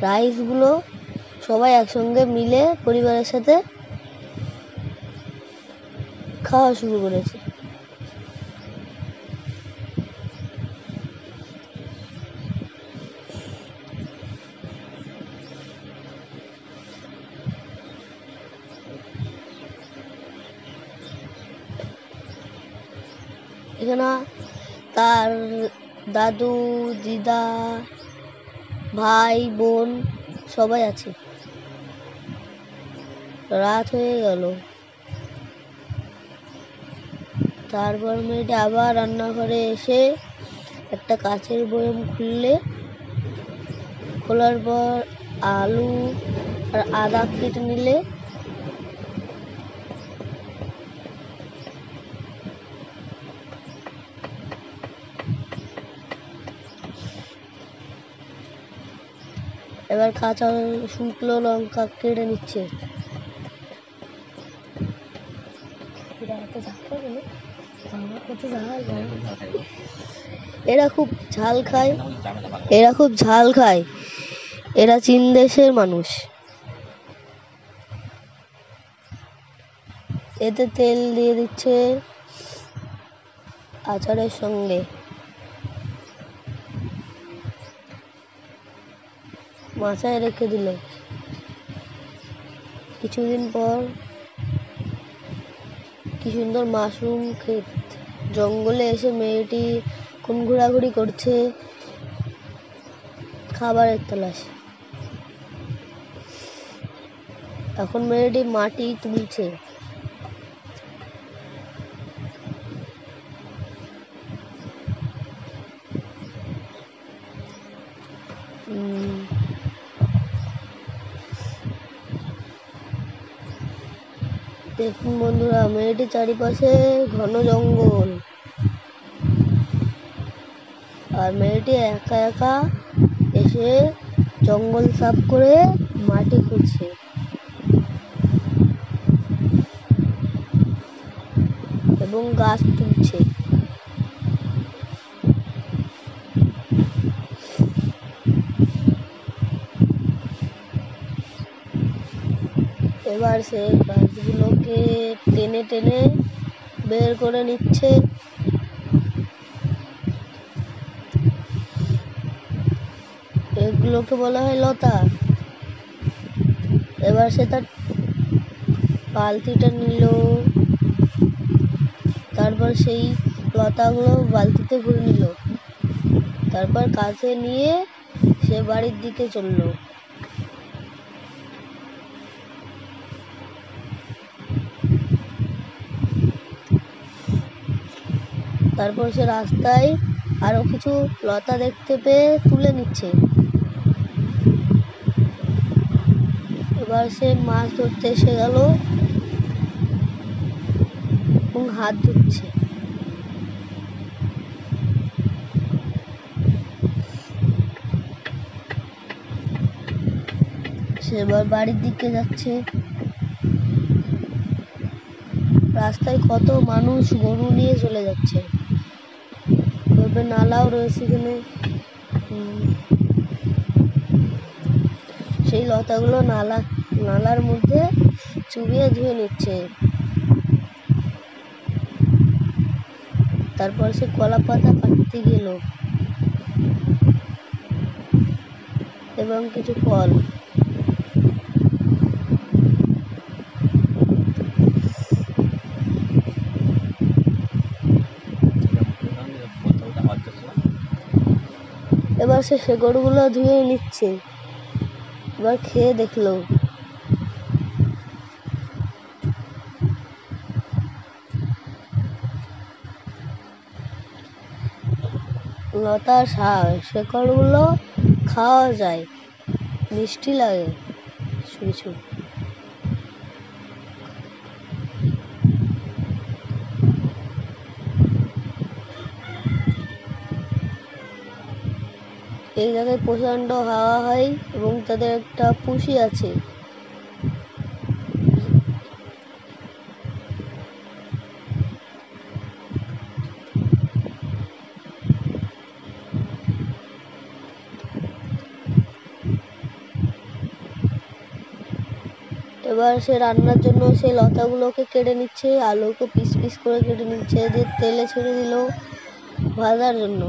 রাইসগুলো সবাই একসঙ্গে মিলে পরিবারের সাথে খাওয়া শুরু করেছে। এখানে তার দাদু দিদা ভাই বোন সবাই আছে। রাত হয়ে গেল। তারপর মেয়েটা আবার রান্নাঘরে এসে একটা কাচের বয়াম খোলার পর আলু আর আদা কেটে নিলে এবার কাঁচা শুকনো লঙ্কা কেটে নিচ্ছে। এরা খুব ঝাল খায়। এরা চীন দেশের মানুষ। এতে তেল দিয়ে দিচ্ছে আচারের সঙ্গে। মাথায় রেখে দিল। কিছুদিন পর কি সুন্দর মাশরুম ক্ষেত। জঙ্গলে এসে মেয়েটি কোন ঘোরাঘুরি করছে খাবারের তলাশে। এখন মেয়েটি মাটি তুলছে। দেখুন বন্ধুরা, মেয়েটির চারিপাশে ঘন জঙ্গল, আর মেয়েটি একা একা এসে জঙ্গল সাফ করে মাটি খুঁড়ছে এবং গাছ তুলছে। এবার সে গাছগুলোকে টেনে টেনে বের করে নিচ্ছে। এগুলোকে বলা হয় লতা। এবার সে তার বালতিটা নিল, তারপর সেই লতাগুলো বালতিতে ভরে নিল, তারপর কাছে নিয়ে সে বাড়ির দিকে চলল। তারপর সে রাস্তায় আরো কিছু লতা দেখতে পেয়ে তুলে নিচ্ছে। এবার সে মাছ ধরতে এসে গেল এবং হাত ধুচ্ছে। সে এবার বাড়ির দিকে যাচ্ছে। রাস্তায় কত মানুষ গরু নিয়ে চলে যাচ্ছে। নালাও রয়েছে এখানে। সেই লতাগুলো নালার মধ্যে চুবিয়ে ধুয়ে নিচ্ছে। তারপর সে কলা পাতা কাটতে গেল এবং কিছু ফল। এবার সে শেকড়গুলো ধুয়ে নিচ্ছে। এবার খেয়ে দেখলো। লতার শেকড়গুলো খাওয়া যায়, মিষ্টি লাগে কিছু। এই জায়গায় প্রচন্ড হাওয়া হয় এবং তাদের একটা পুষি আছে। এবার সে রান্নার জন্য সেই লতাগুলোকে কেটে নিচ্ছে, আলুকে পিস পিস করে কেটে নিচ্ছে, দিয়ে তেলে ছেড়ে দিল ভাজার জন্য।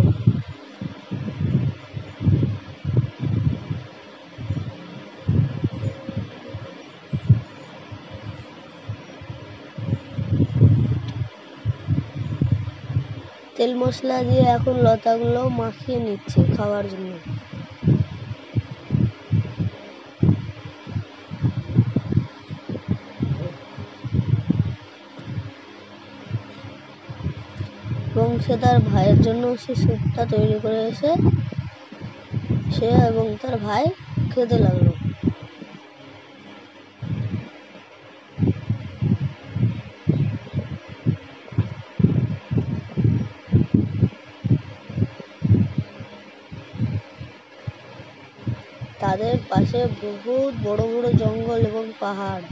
তেল মশলা দিয়ে এখন লতাগুলো মাখিয়ে নিচ্ছে খাওয়ার জন্য। এবং সে তার ভাইয়ের জন্য সে স্যুপটা তৈরি করে এসে সে এবং তার ভাই খেতে লাগলো। তাদের পাশে বহুত বড় বড় জঙ্গল এবং পাহাড়।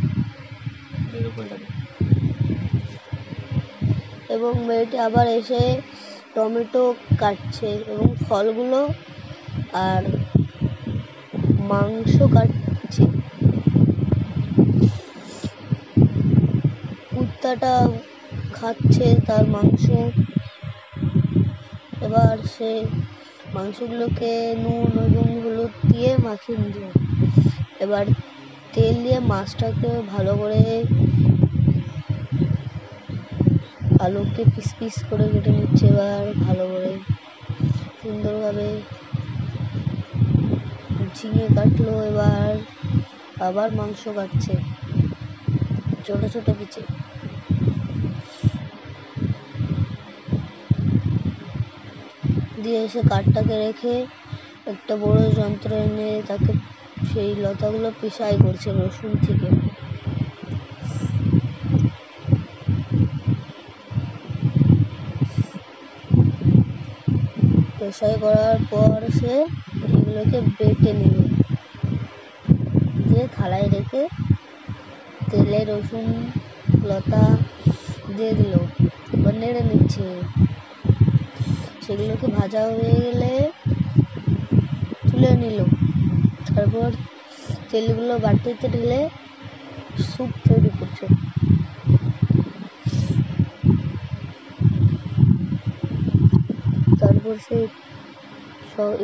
এবং মেয়েটি আবার এসে টমেটো কাটছে এবং ফলগুলো আর মাংস কাটছে। কুত্তাটা খাচ্ছে তার মাংস। এবার সে মাংসগুলোকে নুন এবং হলুদ দিয়ে মাখিয়ে নিল। এবার তেল দিয়ে মাছটাকে ভালো করে, আলুকে পিস পিস করে কেটে নিচ্ছে। এবার ভালো করে সুন্দরভাবে ঝিঙে কাটলো। এবার আবার মাংস কাটছে ছোট ছোট পিচে। দিয়ে এসে কাঠটাকে রেখে একটা বড় যন্ত্র এনে তাকে সেই লতাগুলো পিসাই করছে রসুন থেকে। পেশাই করার পর সে এগুলোকে বেটে নিল, দিয়ে থালায় রেখে তেলে রসুন লতা দিয়ে দিল। এবার নেড়ে নিচ্ছে। সেগুলোকে ভাজা হয়ে গেলে তুলে নিল। তারপর তেলগুলো বাটিতে ঢেলে স্যুপ তৈরি করছে। তারপর সে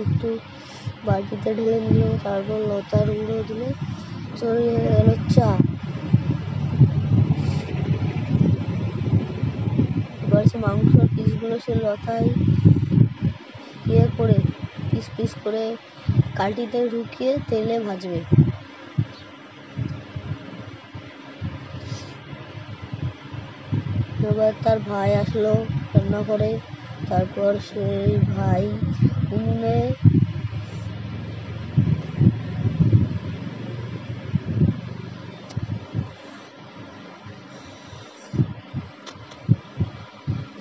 একটু বাটিতে ঢেলে নিল, তারপর লতার গুঁড়ো দিলে তৈরি হয়ে গেল চা। মাংসর পিসগুলো সে লতায় করে পিস পিস করে কাঠিতে ঢুকিয়ে তেলে ভাজবে। এবার তার ভাই আসলো রান্না করে। তারপর সেই ভাই উনুনে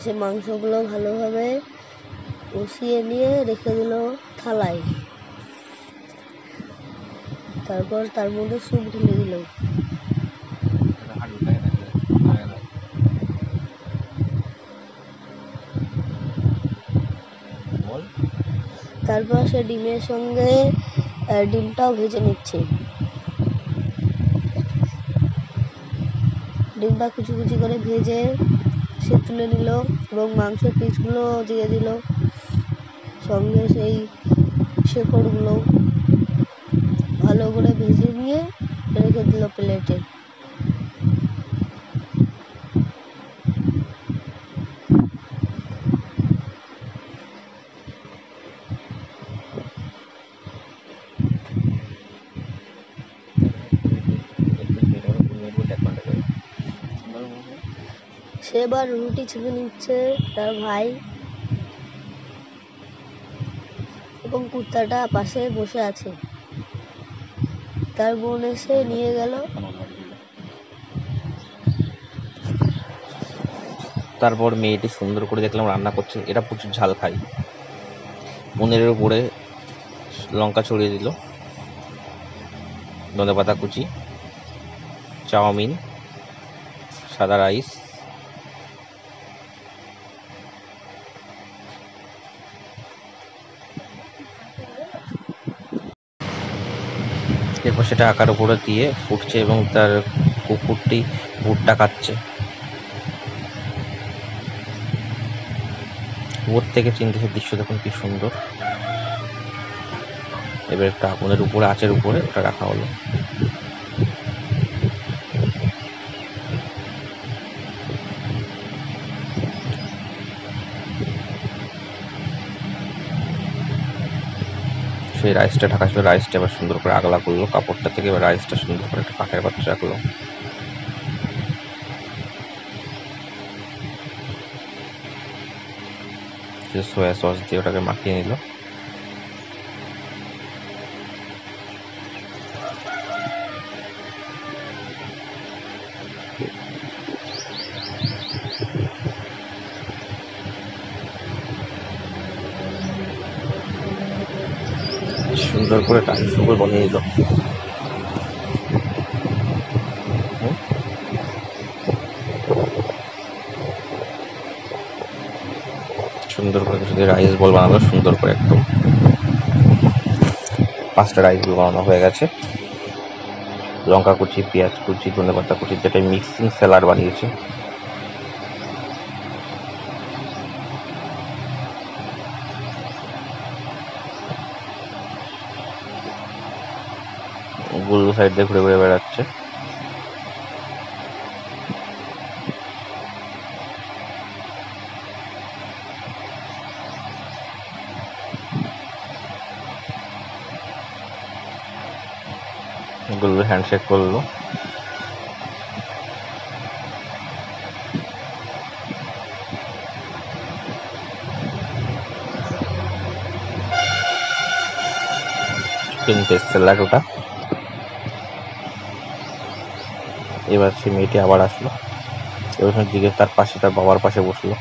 সে মাংসগুলো ভালোভাবে কষিয়ে নিয়ে রেখে দিল থালায়। তারপর তার মধ্যে স্যুপ ঢেলে দিল। তারপর সে ডিমের সঙ্গে ডিমটাও ভেজে নিচ্ছে। ডিমটা কুচি কুচি করে ভেজে সে তুলে নিল এবং মাংসের পিসগুলো দিয়ে দিল, সঙ্গে সেই শেকড়গুলো ভালো করে ভেজে নিয়ে রেখে দিল প্লেটে। সে এবার রুটি ছেঁকে নিচ্ছে তার ভাই, এবং কুত্তাটা পাশে বসে আছে। তার বোন এসে নিয়ে গেল। তারপর মেয়েটি সুন্দর করে দেখলাম রান্না করছে, এটা প্রচুর ঝাল খায়। পনিরের উপরে লঙ্কা ছড়িয়ে দিল, ধনেপাতা কুচি, চাউমিন, সাদা রাইস, এরপর সেটা আকার উপরে দিয়ে ফুটছে এবং তার কুকুরটি ভুট্টা খাচ্ছে। ওর থেকে চিন্তিত দৃশ্য দেখুন কি সুন্দর। এবার একটা আগুনের উপরে, আঁচের উপরে ওটা রাখা হলো। সেই রাইসটা ঢাকা ছিল, রাইসটা এবার সুন্দর করে আগলা করলো কাপড়টা থেকে। এবার রাইসটা সুন্দর করে একটা কাঠের পাত্রে রাখলো। সোয়া সস দিয়ে ওটাকে মাখিয়ে নিল। সুন্দর করে রাইস উপর বানিয়ে নিল। সুন্দর করে কিছু রাইস বল বানালো, সুন্দর করে একদম 5টা রাইস বল বানানো হয়ে গেছে। লঙ্কা কুচি, পেঁয়াজ কুচি, ধনেপাতা কুচি, যেটা মিক্সিং স্যালাড বানিয়েছে। গুল্লু সাইড দিয়ে ঘুরে ঘুরে বেড়াচ্ছে। গুল্লু হ্যান্ডশেক করলো। চিকেন পেস্ট স্যালাড ওটা। এবার সে মেয়েটি আবার আসলো, এবার দিকে তার পাশে, তার বাবার পাশে বসলো।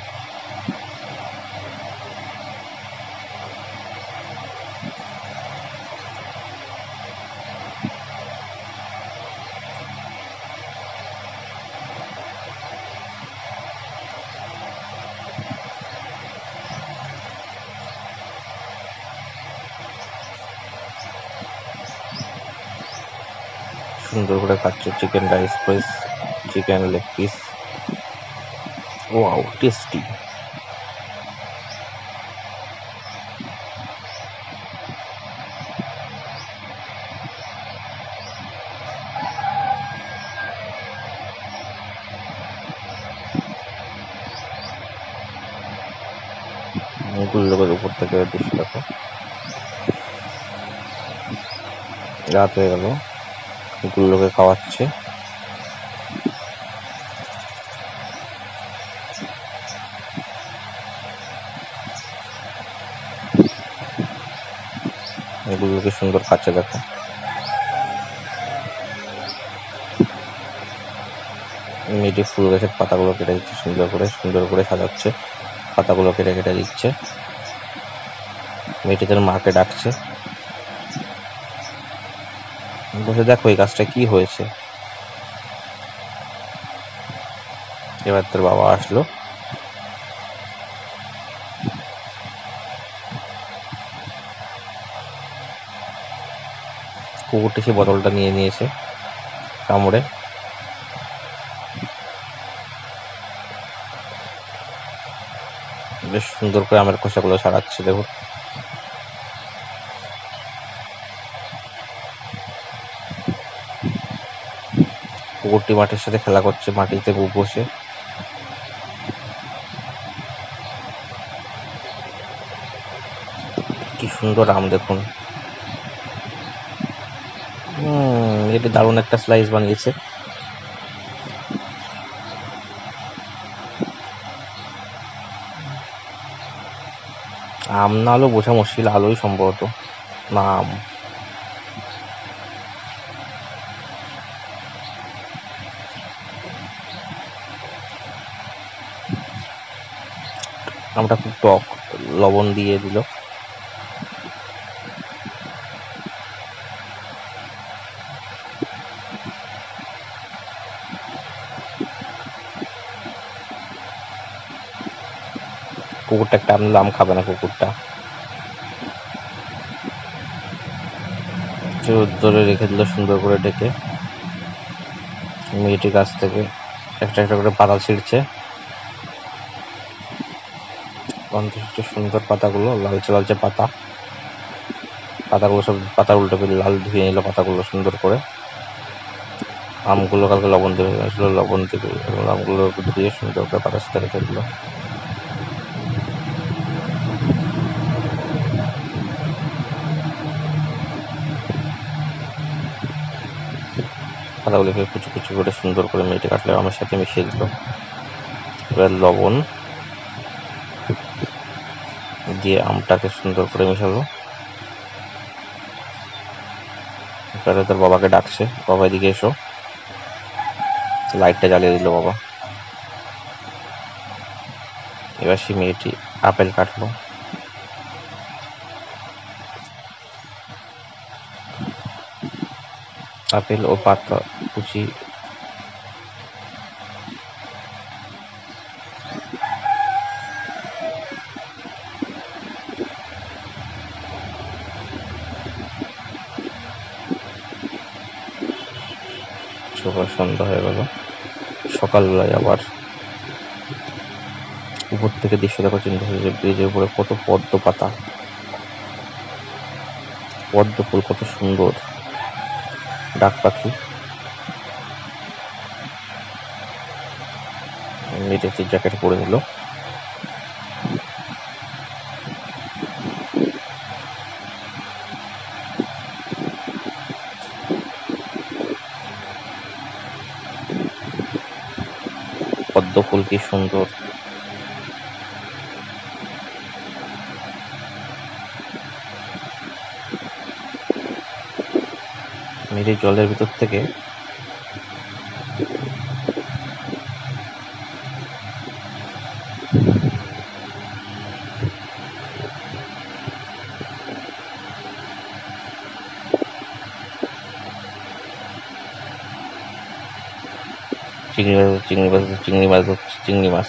সুন্দর করে খাচ্ছে chicken rice piece, chicken leg piece. Wow, tasty. গুল্লকের উপর থেকে দৃশ্য দেখো। রাত হয়ে গেল, গুল্লকে খাওয়াচ্ছে। গুল্লকে সুন্দর খাচ্ছে দেখো। মেয়েটি ফুল গাছের পাতাগুলো কেটে দিচ্ছে, সুন্দর করে সাজাচ্ছে, পাতাগুলো কেটে কেটে দিচ্ছে। মেয়েটি তার মাকে ডাকছে, বসে দেখো এই গাছটা কি হয়েছে। এবার তোর বাবা আসলো, কুকুরটি সে বোতলটা নিয়ে নিয়েছে কামড়ে। বেশ সুন্দর করে আমের খোসাগুলো ছাড়াচ্ছে দেখুন। কুকুরটি মাটির সাথে খেলা করছে, মাটিতে বসে। কি সুন্দর আম দেখুন। এটি দারুণ একটা স্লাইস বানিয়েছে। আম না হলেও বোঝা মুশকিল, আলোই সম্ভবত না আম। আমটা খুব টক, লবণ দিয়ে দিল। কুকুরটা একটা আম খাবে না, কুকুরটা ধরে রেখে দিল সুন্দর করে ডেকে। মেয়েটি গাছ থেকে একটা একটা করে পাতা ছিঁড়ছে, সুন্দর পাতাগুলো, লালচে লালচে পাতা। পাতাগুলো সব পাতা উল্টো করে লাল ধুয়ে নিল পাতাগুলো সুন্দর করে। আমগুলো কালকে লবণ দিয়ে আসলো, লবণ দিয়ে আমগুলো ধুয়ে সুন্দর করে পাতার সাথে রেখে দিল। পাতাগুলোকে কুচি কুচি করে সুন্দর করে মেয়েটি কাটলে আমের সাথে মিশিয়ে দিল। এবার লবণ দিয়ে আমটাকে সুন্দর করে মেশালো। এবারে তার বাবাকে ডাকছে, বাবা এদিকে এসো। লাইটটা জ্বালিয়ে দিল বাবা। এবার সে মেয়েটি আপেল কাটলো। আপেল ও পাতা কুচি সকাল সন্ধ্যা হয়ে গেল। সকালবেলায় আবার উপর থেকে দৃশ্য দেখো, চিন্তা হচ্ছে ব্রিজের উপরে কত পদ্ম পাতা, পদ্ম ফুল কত সুন্দর। ডাক পাখি মেয়েটি জ্যাকেট পরে নিল। পদ্ম ফুল কি সুন্দর। মেয়েটি জলের ভিতর থেকে চিংড়ি মাছ ধরছে, চিংড়ি মাছ।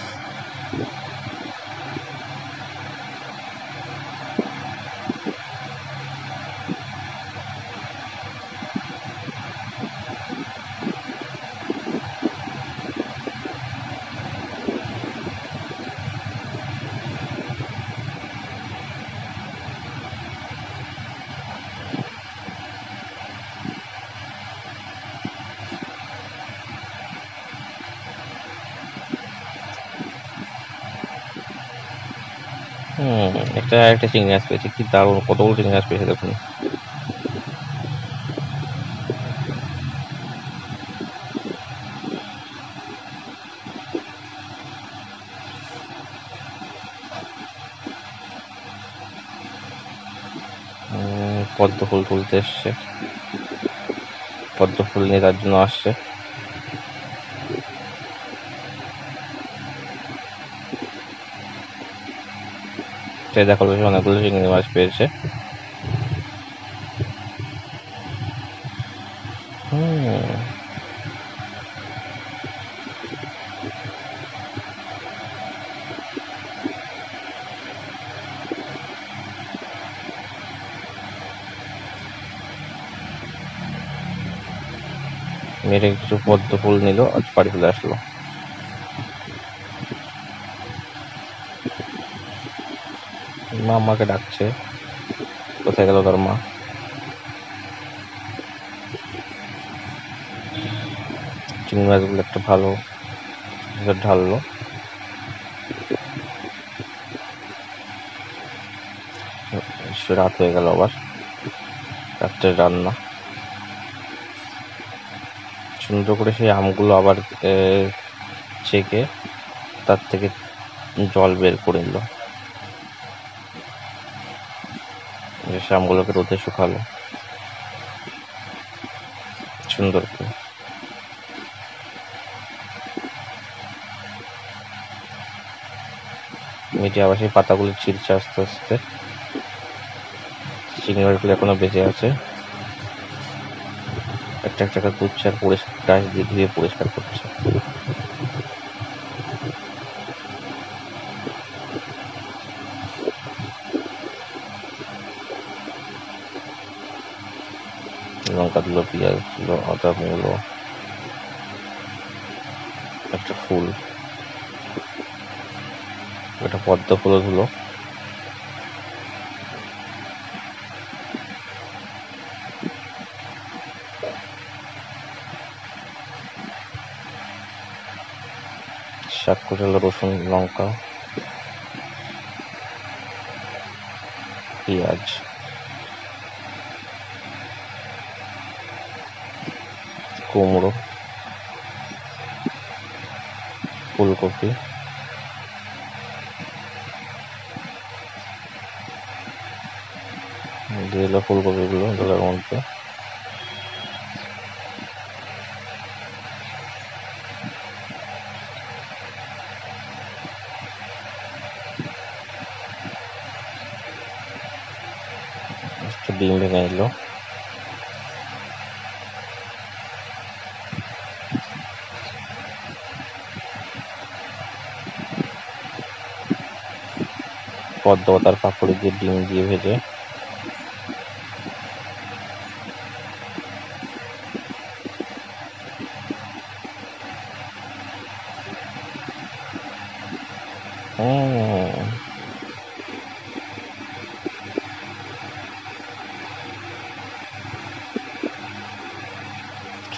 একটা একটা চিংড়ি মাছ পেয়েছি, কি দারুণ, কতগুলো চিংড়ি মাছ পেয়েছে দেখুন। পদ্ম ফুল তুলতে এসছে, পদ্ম ফুল নিয়ে তার জন্য আসছে। সে দেখো অনেকগুলো চিংড়ি মাছ পেয়েছে। মেরে কিছু পদ্ম ফুল নিল, আজ বাড়ি চলে আসলো। মা আমাকে ডাকছে, কোথায় গেল তার মা। চিংড়ি মাছগুলো একটা ভালো ঢাললো। রাত হয়ে গেল, আবার রাত্রের রান্না। সুন্দর করে সেই আমগুলো আবার ছেঁকে তার থেকে জল বের করে নিল, সে আমগুলোকে রোদে শুকালো সুন্দর করে। মেয়েটি আবার সেই পাতাগুলো ছিঁড়ছে আস্তে আস্তে। চিংড়ি মাছগুলো এখনো বেঁচে আছে, একটা একটা করে তুলছে আর পরিষ্কার দিয়ে ধুয়ে পরিষ্কার করছে। লঙ্কা দিল, পেঁয়াজ দিল, আদা দিল, একটা ফুল, একটা পদ্ম ফুলও দিল। শাক কুচালো, রসুন, লঙ্কা, পেঁয়াজ, কুমড়ো, ফুলকপি, দিয়ে দিল ফুলকপিগুলো জলের মধ্যে। একটা ডিম ভেঙে নিল, পদ্ম পাতার পাপড়ি দিয়ে ডিম দিয়ে ভেজে।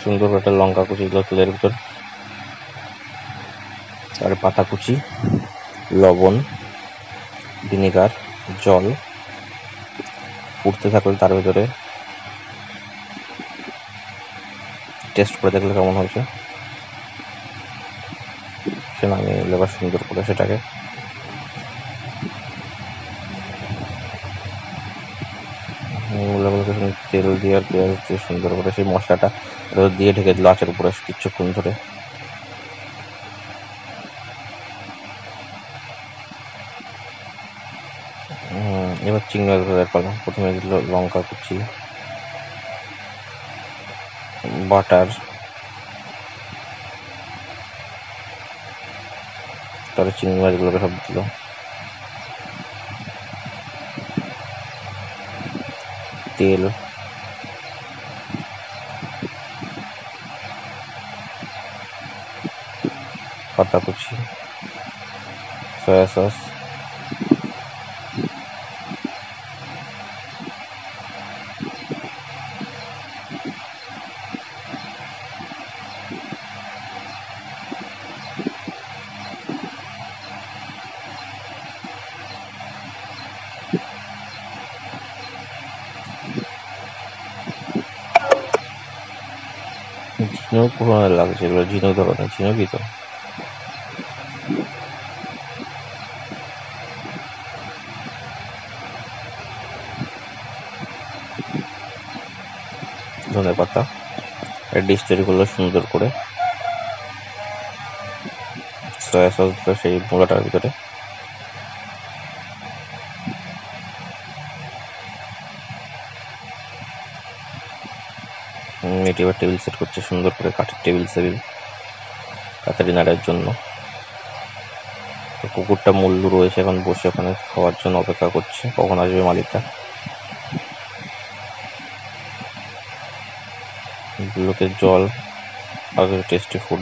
সুন্দর একটা লঙ্কা কুচি দিল তেলের ভিতর, আর পাতা কুচি, লবণ, ভিনেগার, জল ফুটতে থাকলে তার ভিতরে টেস্ট করে দেখলে কেমন হয়েছে। সে নামিয়ে নিল এবার সুন্দর করে সেটাকে। তেল দিয়ে আর পেঁয়াজ দিয়ে সুন্দর করে সেই মশলাটা দিয়ে ঢেকে দিল আঁচের উপরে কিছুক্ষণ ধরে। এবার চিংড়ি মাছ ভাজার পালা। প্রথমে দিল লঙ্কা কুচি, বাটার, তারপরে চিংড়ি মাছগুলোকে সব দিল, তেল, পাতা কুচি, সয়া সস, ঝিনুক ধরনের লাগছে, এগুলো ঝিনুক ধরনের, ঝিনুকই তো। ধনে পাতা ডিশ তৈরি করলো সুন্দর করে, সয়া সস দিল সেই মূলাটার ভিতরে। এটি এবার টেবিল সেট করছে সুন্দর করে, কাঠের টেবিল রাতের ডিনারের জন্য। কুকুরটা মুল্লু রয়েছে এখন বসে ওখানে খাওয়ার জন্য অপেক্ষা করছে, কখন আসবে মালিকটা। লোকের জল আর টেস্টি ফুড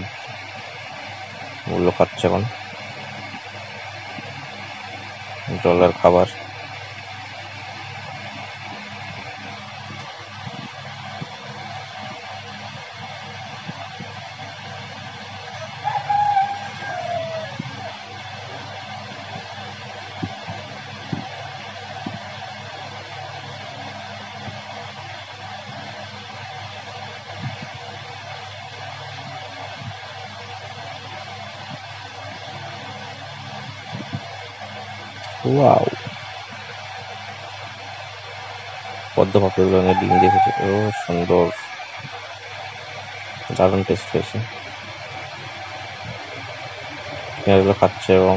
মুল্লু খাচ্ছে এখন, জল আর খাবার। ওয়াও, পদ্ম পাপড়িগুলো ডিম দেখেছে, ও সুন্দর, দারুণ টেস্ট হয়েছে। পেঁয়াজগুলো খাচ্ছে এবং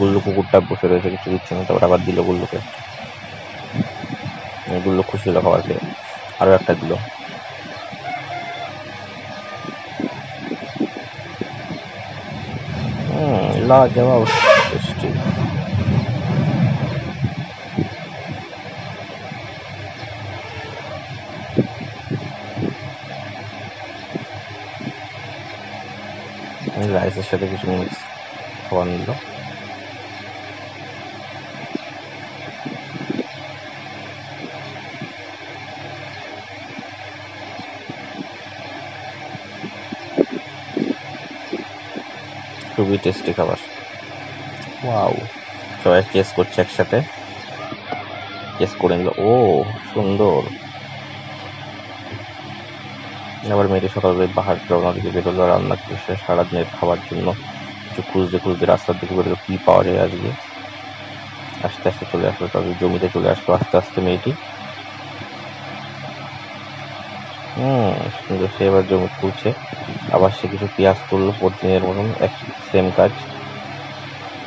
গুল্লু কুকুরটা বসে রয়েছে, কিছু দিচ্ছে না, তারপর আবার দিল গুল্লুকে। গুল্লু খুশি হলো খাবার খেয়ে, আরো একটা দিল। লাজবাব টেস্টি। রাইসের সাথে কিছু মিক্স খাবার নিল। খুবই টেস্টি খাবার। ওয়াও, সবাই কেস করছে একসাথে, কেস করে নিল। ও সুন্দর। আবার মেয়েটি সকালবেলায় পাহাড় রওনা দিকে বেরোলো রান্নার চেষ্টা, সারাদিনের খাবার জন্য কিছু খুঁজতে খুঁজতে রাস্তার দিকে বেরোলো, কি পাওয়া যায় আজকে। আস্তে আস্তে চলে আসলো, তবে জমিতে চলে আসলো আস্তে আস্তে মেয়েটি। সুন্দর, সে এবার জমি খুঁজছে। আবার সে কিছু পেঁয়াজ তুললো, প্রতিদিনের মতন এক সেম কাজ।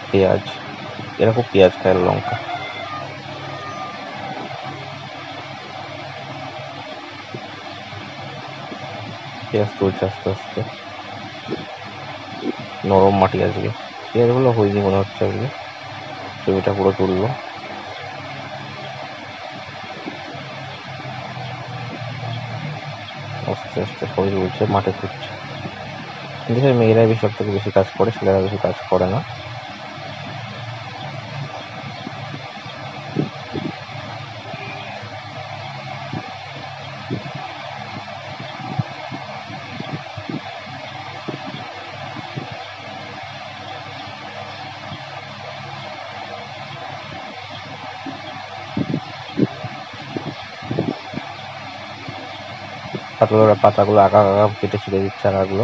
পেঁয়াজ, এরকম পেঁয়াজ খায়, লঙ্কা। পেঁয়াজ তুলছে আস্তে আস্তে, নরম মাটি আজকে, পেঁয়াজগুলো হয়নি মনে হচ্ছে আজকে। জমিটা পুরো তুললো আস্তে আস্তে, সবই তুলছে, মাঠে তুলছে। দেশের মেয়েরাই বেশি, সব থেকে বেশি কাজ করে, ছেলেরা বেশি কাজ করে না। পাতাগুলো আগা আগা কেটে ছিঁড়ে দিচ্ছে, আগাগুলো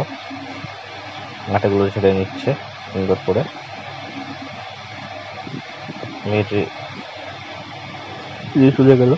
আটাগুলো ছেড়ে নিচ্ছে সুন্দর করে। মেয়েটি চলে গেল।